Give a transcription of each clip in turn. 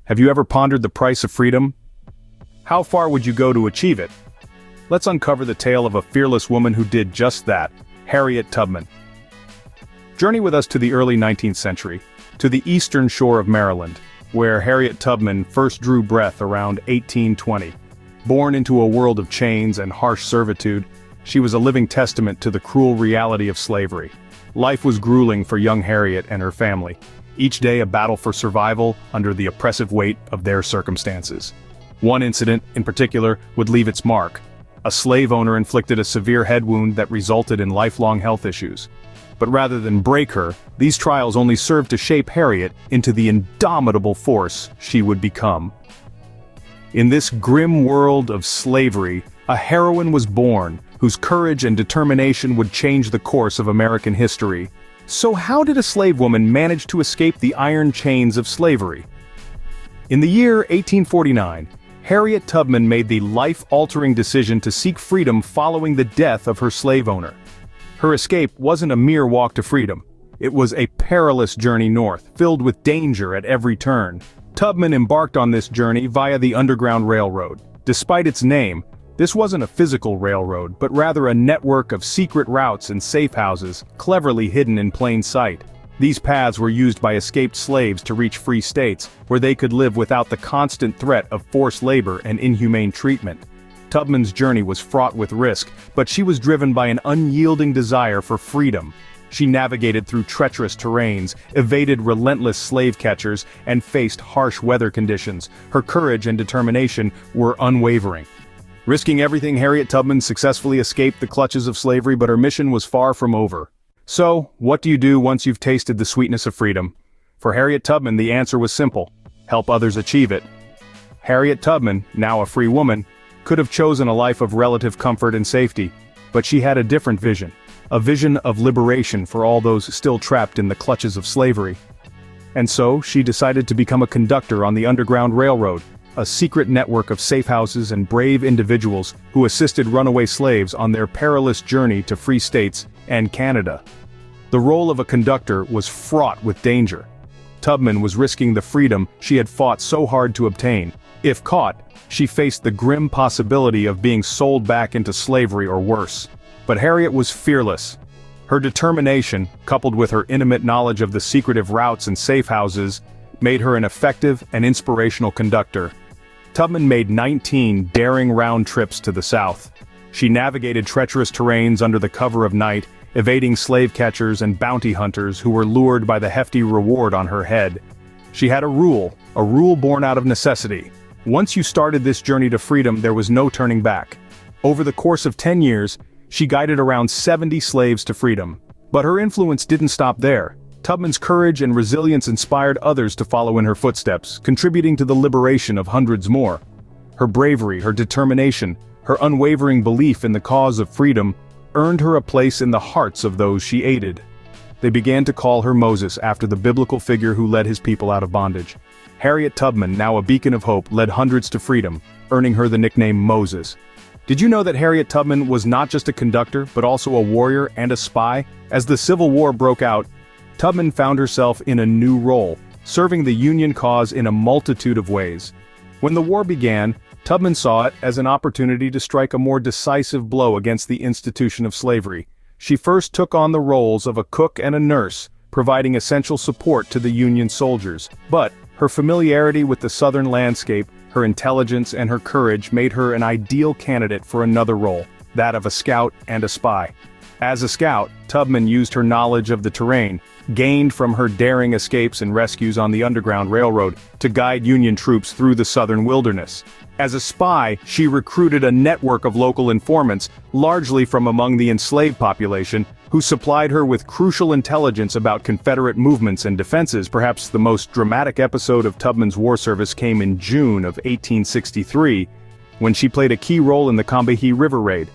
Have you ever pondered the price of freedom? How far would you go to achieve it? Let's uncover the tale of a fearless woman who did just that, Harriet Tubman. Journey with us to the early 19th century, to the eastern shore of Maryland, where Harriet Tubman first drew breath around 1820. Born into a world of chains and harsh servitude, she was a living testament to the cruel reality of slavery. Life was grueling for young Harriet and her family, each day a battle for survival under the oppressive weight of their circumstances. One incident, in particular, would leave its mark. A slave owner inflicted a severe head wound that resulted in lifelong health issues. But rather than break her, these trials only served to shape Harriet into the indomitable force she would become. In this grim world of slavery, a heroine was born, whose courage and determination would change the course of American history. So how did a slave woman manage to escape the iron chains of slavery? In the year 1849, Harriet Tubman made the life-altering decision to seek freedom following the death of her slave owner. Her escape wasn't a mere walk to freedom. It was a perilous journey north, filled with danger at every turn. Tubman embarked on this journey via the Underground Railroad. Despite its name, this wasn't a physical railroad, but rather a network of secret routes and safe houses, cleverly hidden in plain sight. These paths were used by escaped slaves to reach free states, where they could live without the constant threat of forced labor and inhumane treatment. Tubman's journey was fraught with risk, but she was driven by an unyielding desire for freedom. She navigated through treacherous terrains, evaded relentless slave catchers, and faced harsh weather conditions. Her courage and determination were unwavering. Risking everything, Harriet Tubman successfully escaped the clutches of slavery, but her mission was far from over. So, what do you do once you've tasted the sweetness of freedom? For Harriet Tubman, the answer was simple: help others achieve it. Harriet Tubman, now a free woman, could have chosen a life of relative comfort and safety, but she had a different vision. A vision of liberation for all those still trapped in the clutches of slavery. And so, she decided to become a conductor on the Underground Railroad, a secret network of safe houses and brave individuals who assisted runaway slaves on their perilous journey to free states and Canada. The role of a conductor was fraught with danger. Tubman was risking the freedom she had fought so hard to obtain. If caught, she faced the grim possibility of being sold back into slavery or worse. But Harriet was fearless. Her determination, coupled with her intimate knowledge of the secretive routes and safe houses, made her an effective and inspirational conductor. Tubman made 19 daring round trips to the south. She navigated treacherous terrains under the cover of night, evading slave catchers and bounty hunters who were lured by the hefty reward on her head. She had a rule born out of necessity. Once you started this journey to freedom, there was no turning back. Over the course of 10 years, she guided around 70 slaves to freedom. But her influence didn't stop there. Tubman's courage and resilience inspired others to follow in her footsteps, contributing to the liberation of hundreds more. Her bravery, her determination, her unwavering belief in the cause of freedom earned her a place in the hearts of those she aided. They began to call her Moses after the biblical figure who led his people out of bondage. Harriet Tubman, now a beacon of hope, led hundreds to freedom, earning her the nickname Moses. Did you know that Harriet Tubman was not just a conductor, but also a warrior and a spy? As the Civil War broke out, Tubman found herself in a new role, serving the Union cause in a multitude of ways. When the war began, Tubman saw it as an opportunity to strike a more decisive blow against the institution of slavery. She first took on the roles of a cook and a nurse, providing essential support to the Union soldiers. But her familiarity with the Southern landscape, her intelligence and her courage made her an ideal candidate for another role, that of a scout and a spy. As a scout, Tubman used her knowledge of the terrain, gained from her daring escapes and rescues on the Underground Railroad, to guide Union troops through the southern wilderness. As a spy, she recruited a network of local informants, largely from among the enslaved population, who supplied her with crucial intelligence about Confederate movements and defenses. Perhaps the most dramatic episode of Tubman's war service came in June of 1863, when she played a key role in the Combahee River Raid.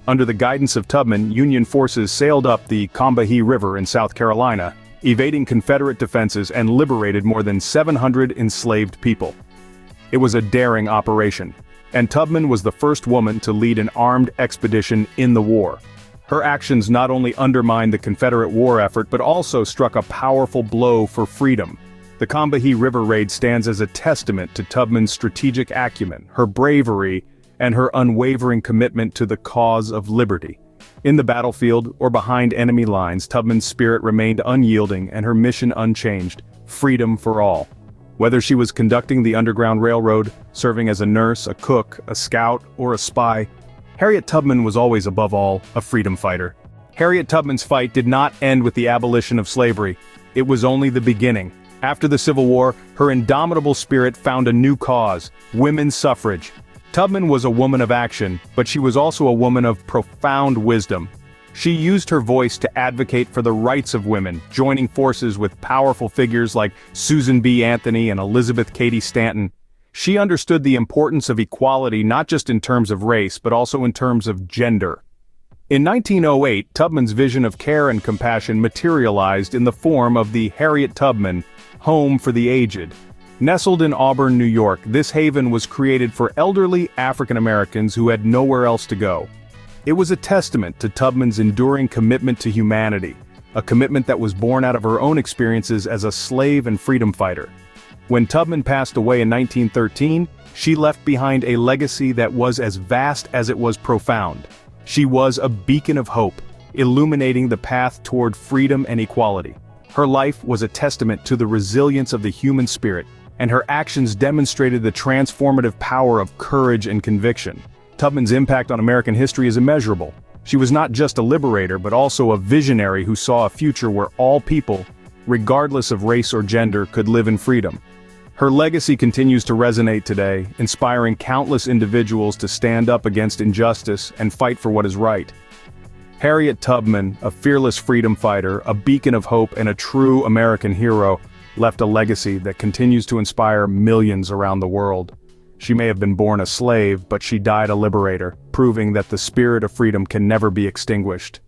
Under the guidance of Tubman, Union forces sailed up the Combahee River in South Carolina, evading Confederate defenses and liberated more than 700 enslaved people. It was a daring operation, and Tubman was the first woman to lead an armed expedition in the war. Her actions not only undermined the Confederate war effort but also struck a powerful blow for freedom. The Combahee River raid stands as a testament to Tubman's strategic acumen, her bravery, and her unwavering commitment to the cause of liberty. In the battlefield, or behind enemy lines, Tubman's spirit remained unyielding and her mission unchanged: freedom for all. Whether she was conducting the Underground Railroad, serving as a nurse, a cook, a scout, or a spy, Harriet Tubman was always above all a freedom fighter. Harriet Tubman's fight did not end with the abolition of slavery. It was only the beginning. After the Civil War, her indomitable spirit found a new cause: women's suffrage. Tubman was a woman of action, but she was also a woman of profound wisdom. She used her voice to advocate for the rights of women, joining forces with powerful figures like Susan B. Anthony and Elizabeth Cady Stanton. She understood the importance of equality not just in terms of race, but also in terms of gender. In 1908, Tubman's vision of care and compassion materialized in the form of the Harriet Tubman Home for the Aged. Nestled in Auburn, New York, this haven was created for elderly African Americans who had nowhere else to go. It was a testament to Tubman's enduring commitment to humanity, a commitment that was born out of her own experiences as a slave and freedom fighter. When Tubman passed away in 1913, she left behind a legacy that was as vast as it was profound. She was a beacon of hope, illuminating the path toward freedom and equality. Her life was a testament to the resilience of the human spirit, and her actions demonstrated the transformative power of courage and conviction. Tubman's impact on American history is immeasurable. She was not just a liberator, but also a visionary who saw a future where all people, regardless of race or gender, could live in freedom. Her legacy continues to resonate today, inspiring countless individuals to stand up against injustice and fight for what is right. Harriet Tubman, a fearless freedom fighter, a beacon of hope, and a true American hero, left a legacy that continues to inspire millions around the world. She may have been born a slave, but she died a liberator, proving that the spirit of freedom can never be extinguished.